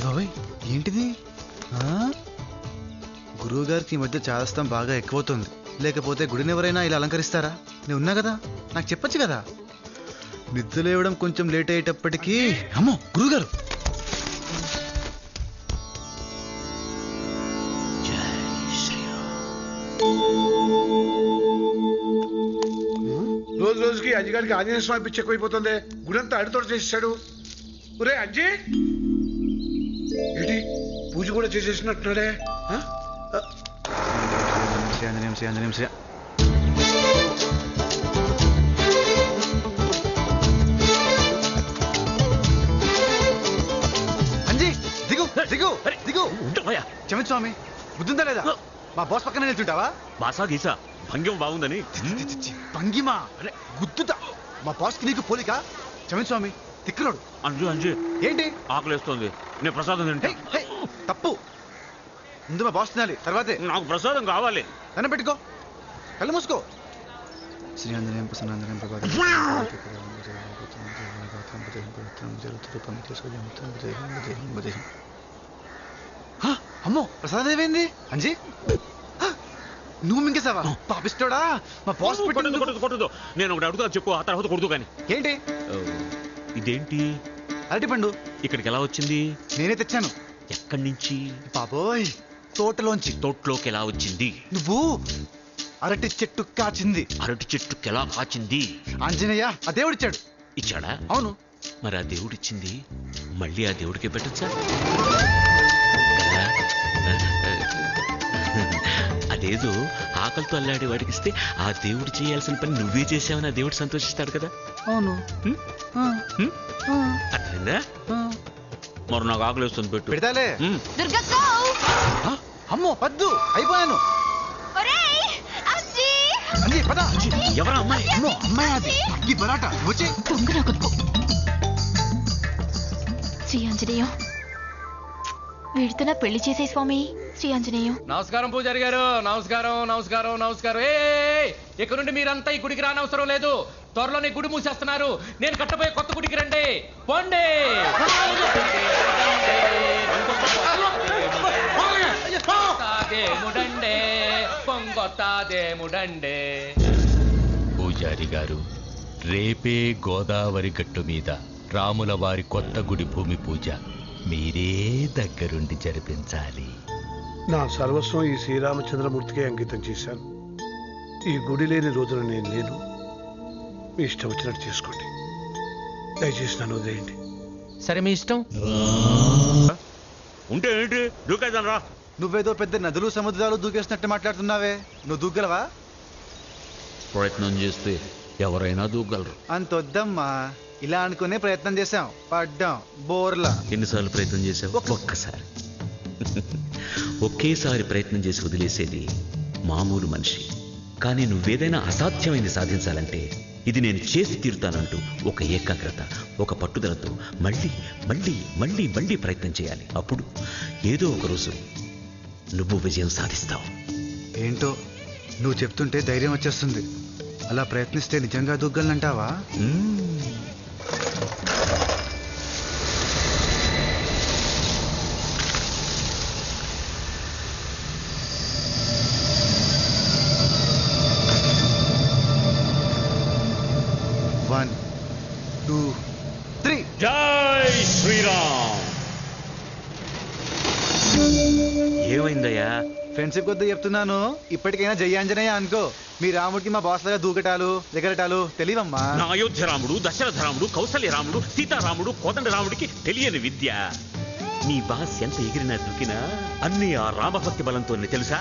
బాబాయ్ ఏంటిది? గురువు గారికి ఈ మధ్య చాదస్తం బాగా ఎక్కువవుతుంది. లేకపోతే గుడిని ఎవరైనా ఇలా అలంకరిస్తారా? నేను ఉన్నా కదా, నాకు చెప్పచ్చు కదా. నిద్ర లేవడం కొంచెం లేట్ అయ్యేటప్పటికీ అమ్మో గురువుగారు. రోజు రోజుకి అజ్జిగారికి ఆంజనేయ స్వామి పిచ్చి ఎక్కువైపోతుంది. గుడంతా అడితోడు చేసేసాడు. ఒరే అజ్జి, ఏంటి పూజ కూడా చేసేసినట్టున్నాడే? అంజీ దిగు దిగు దిగు. క్షమించు స్వామి, బుద్ధిందా లేదా? మా బాస్ పక్కన నిల్చుంటావా? బాసా గీసా భంగ్యం బాగుందని. భంగిమా గుద్దుతా. మా బాస్ కి నీకు పోలిక? క్షమించు స్వామి, తిక్కులోడు. అంజు అంజు ఏంటి? ఆకలిస్తుంది, నేను ప్రసాదం తింటా. తప్పు, ముందు మా బాస్ తినాలి, తర్వాతే నాకు ప్రసాదం కావాలి. దండం పెట్టుకో, కళ్ళు మూసుకో. శ్రీ ఆంజనేయం ప్రసన్నాంజనేయం ప్రభాతం. అమ్మో ప్రసాదం ఏమైంది? అంజీ నువ్వు మింగేసావా? పాపిస్తాడా? మా బాస్ కొట్టదు. నేను ఒకటి అడుగుతా, చెప్పు, ఆ తర్వాత కొడుతూ కానీ. ఏంటి? ఇదేంటి అరటి పండు ఇక్కడికి ఎలా వచ్చింది? నేనే తెచ్చాను. ఎక్కడి నుంచి? బాబోయ్, తోటలోంచి. తోటలోకి ఎలా వచ్చింది? నువ్వు అరటి చెట్టు కాచింది. అరటి చెట్టుకి ఎలా కాచింది? ఆంజనేయ ఆ దేవుడిచ్చాడు. ఇచ్చాడా? అవును. మరి ఆ దేవుడిచ్చింది మళ్ళీ ఆ దేవుడికే పెట్టచ్చా? అదేదో ఆకలితో అల్లాడే వాడికి ఇస్తే ఆ దేవుడు చేయాల్సిన పని నువ్వే చేసావని ఆ దేవుడు సంతోషిస్తాడు కదా. అవును. అర్థమైందా? మరి నాకు ఆకలి వస్తుంది, పెట్టు. పెడతాలే. అమ్మో పద్దు, అయిపోయాను. ఎవరా అమ్మాయి? అమ్మో అమ్మాయి అది. ఈ బరాట వచ్చి శ్రీ ఆంజనేయం, వీడితో నా పెళ్లి చేసే స్వామి. శ్రీ ఆంజనేయం. నమస్కారం పూజారి గారు. నమస్కారం నమస్కారం నమస్కారం. ఇక్కడ నుండి మీరంతా ఈ గుడికి రానవసరం లేదు. త్వరలోనే గుడి మూసేస్తున్నారు. నేను కట్టబోయే కొత్త గుడికి రండి, పోండి. దేముడండే. పూజారి గారు, రేపే గోదావరి గట్టు మీద రాముల వారి కొత్త గుడి భూమి పూజ మీరే దగ్గరుండి జరిపించాలి. నా సర్వస్వం ఈ శ్రీరామచంద్రమూర్తికే అంకితం చేశాను. ఈ గుడి లేని రోజున నేను లేను. మీ ఇష్టం వచ్చినట్టు చేసుకోండి, దయచేసి నన్ను వదిలేయండి. సరే మీ ఇష్టం. ఉంటే ఏంటి, దూకేదాను రా. నువ్వేదో పెద్ద నదులు సముద్రాలు దూకేసినట్టు మాట్లాడుతున్నావే, నువ్వు దూకగలవా? ప్రయత్నం చేస్తే ఎవరైనా దూకగలరు. అంత వద్దమ్మా, ఇలా అనుకునే ప్రయత్నం చేశాం, పడ్డాం బోర్లా. ఎన్నిసార్లు ప్రయత్నం చేసావు? ఒక్కసారి. ఒకేసారి ప్రయత్నం చేసి వదిలేసేది మామూలు మనిషి. కానీ నువ్వేదైనా అసాధ్యమైంది సాధించాలంటే ఇది నేను చేసి తీరుతానంటూ ఒక ఏకాగ్రత, ఒక పట్టుదలతో మళ్ళీ మళ్ళీ మళ్ళీ మళ్ళీ ప్రయత్నం చేయాలి. అప్పుడు ఏదో ఒక రోజు నువ్వు విజయం సాధిస్తావు. ఏంటో నువ్వు చెప్తుంటే ధైర్యం వచ్చేస్తుంది. అలా ప్రయత్నిస్తే నిజంగా దూగ్గలనంటావా? One, two, three. జై శ్రీరామ్. ఏమైందయ్యా? ఫ్రెండ్షిప్ కొద్ది చెప్తున్నాను, ఇప్పటికైనా జై ఆంజనేయ అనుకో. మీ రాముడికి మా బాస్ లాగా దూకటాలు ఎగరటాలు తెలియవమ్మా. నా అయోధ్య రాముడు, దశరథ రాముడు, కౌసల్య రాముడు, సీతారాముడు, కోదండ రాముడికి తెలియని విద్య. నీ బాస్ ఎంత ఎగిరినా దూకినా అన్ని ఆ రామభక్తి బలంతోనే తెలుసా.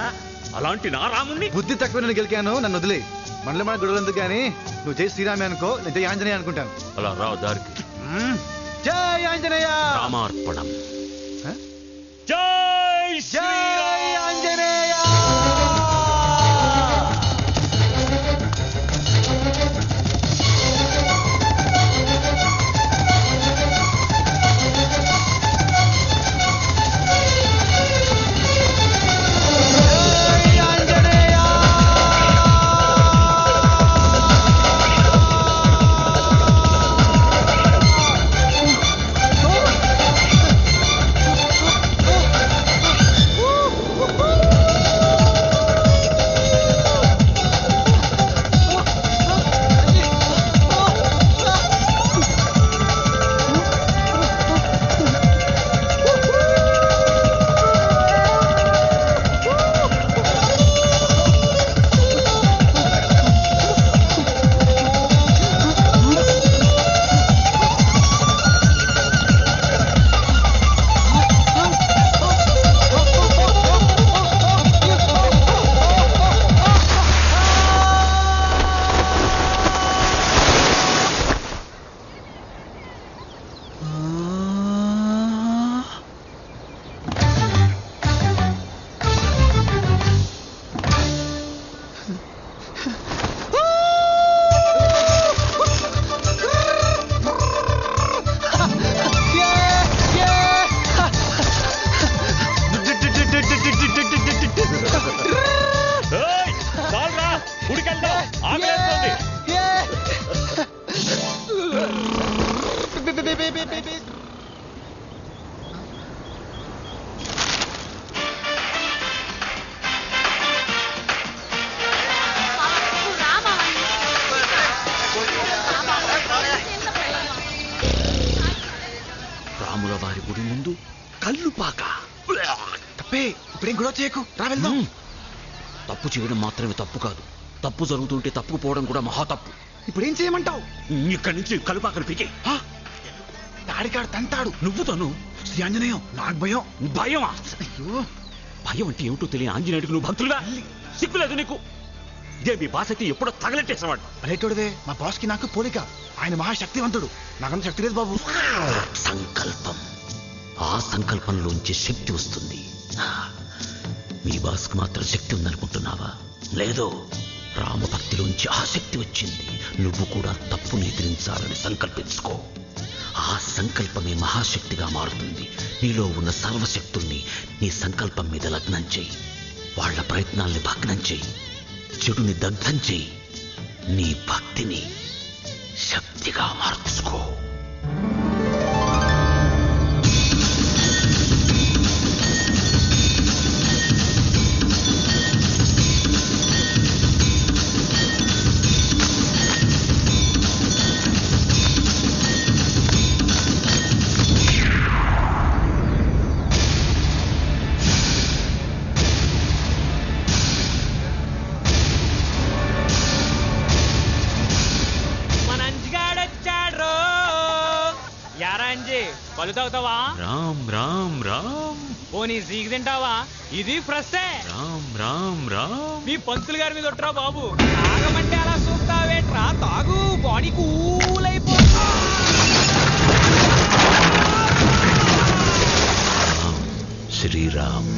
అలాంటి నా రాముణ్ణి బుద్ధి తక్కువ నేను గెలికాను, నన్ను వదిలే. మనలో మన గొడవలు ఎందుకు కానీ నువ్వు జై శ్రీరామే అనుకో, నేను జై ఆంజనేయ అనుకుంటాను. అలా రా దారికి. జై ఆంజనేయ. రామార్పణం. జై జై ఆంజనేయ. ఇంటికి వెళ్దాం. ఆకలేస్తుంది. రాముల వారి గుడి ముందు కళ్ళు పాక. తప్పే, ఇప్పుడేం గొడవ చేయకు, రా వెళ్దాం. తప్పు చేయడం మాత్రమే తప్పు కాదు, తప్పు జరుగుతుంటే తప్పుకుపోవడం కూడా మహా తప్పు. ఇప్పుడేం చేయమంటావు? ఇక్కడి నుంచి కలుపాకలు పీకే. తాడికాడు తంతాడు. నువ్వు తను శ్రీ ఆంజనేయం, నాకు భయం. భయమా? అయ్యో, భయం అంటే ఏమిటో తెలియని ఆంజనేయుడికి నువ్వు భక్తులుగా సిగ్గులేదు నీకు? ఇదే మీ బాసైతే ఎప్పుడో తగలెట్టేసేవాడు. పల్లెటూడివే, మా బాస్కి నాకు పోలిక. ఆయన మహాశక్తివంతుడు, నాకంత శక్తి లేదు బాబు. సంకల్పం, ఆ సంకల్పంలోంచి శక్తి వస్తుంది. మీ బాస్కి మాత్రం శక్తి ఉందనుకుంటున్నావా? లేదో, రామభక్తిలోంచి ఆ శక్తి వచ్చింది. నువ్వు కూడా తప్పుని ఎదిరించాలని సంకల్పించుకో. ఆ సంకల్పమే మహాశక్తిగా మారుతుంది. నీలో ఉన్న సర్వశక్తుల్ని నీ సంకల్పం మీద లగ్నం చెయ్యి. వాళ్ళ ప్రయత్నాల్ని భగ్నం చెయ్యి. చెడుని దగ్ధం చెయ్యి. నీ భక్తిని శక్తిగా మార్చుకో. పళ్ళు తాగుతావా? రామ్ రామ్ రామ్. పోనీ సీకి తింటావా? ఇది ఫ్రెషే. రామ్ రామ్ రామ్. మీ పంతులు గారి మీద ఒట్రా బాబు. తాగమంటే అలా చూస్తావేట్రా? తాగు, బాడీ కూల్ అయిపోతా. శ్రీరామ్.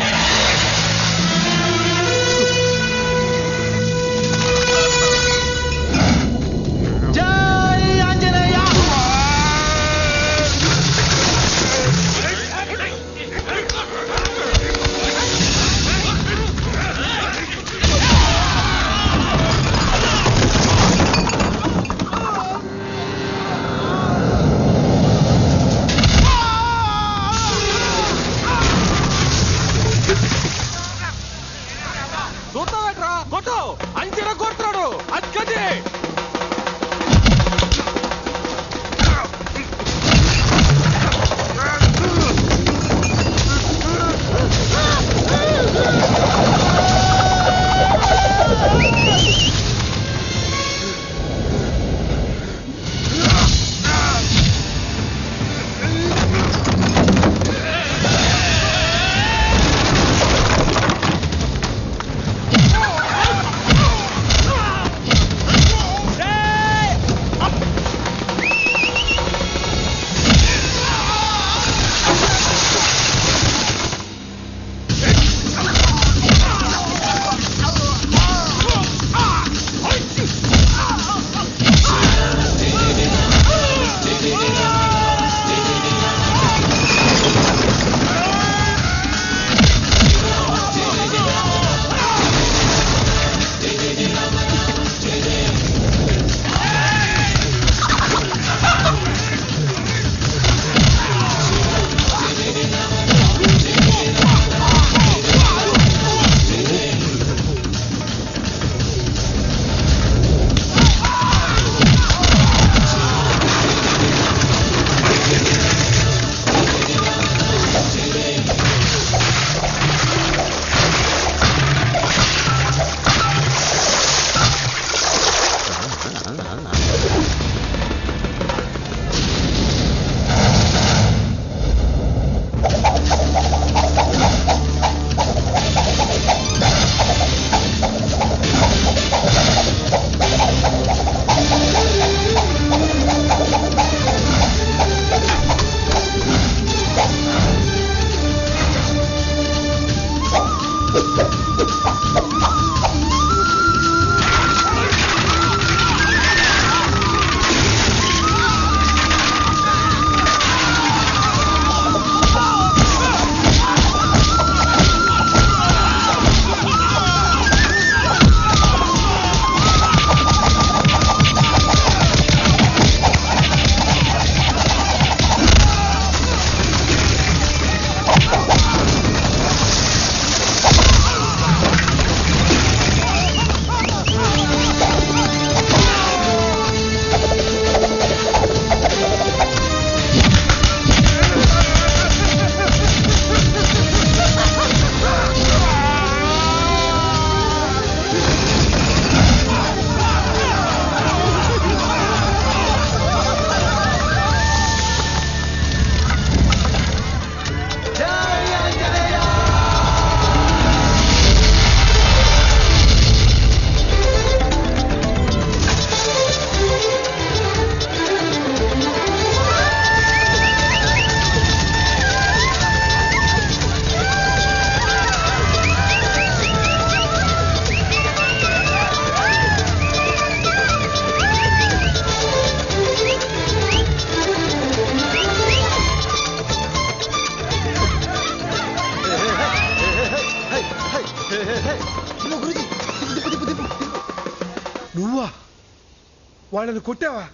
వాళ్ళని కొట్టావా?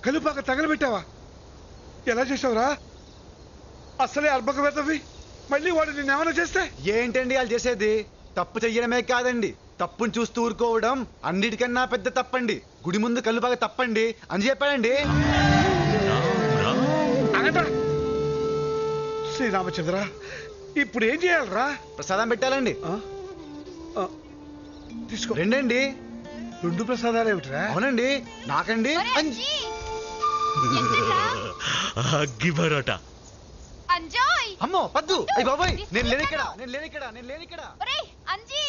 కలుపాక తగలబెట్టావా? ఎలా చేసావురా? అసలే అర్భకవేతవి, మళ్ళీ వాడు నిన్నేమైనా చేస్తే? ఏంటండి వాళ్ళు చేసేది? తప్పు చెయ్యడమే కాదండి, తప్పుని చూస్తూ ఊరుకోవడం అన్నిటికన్నా పెద్ద తప్పండి. గుడి ముందు కళ్ళు బాగా తప్పండి అని చెప్పాడండి. అనగా శ్రీరామచంద్ర, ఇప్పుడు ఏం చేయాలరా? ప్రసాదం పెట్టాలండి. తీసుకో. రెండండి. 2 ప్రసాదాలు ఏమిట్రా? అవునండి, నాకండి. అగ్గి పరోటా. అంజోయ్ అమ్మో పద్దు, అయ్య బాబాయ్, నేను లేనిక్కడ. ఒరేయ్ అంజీ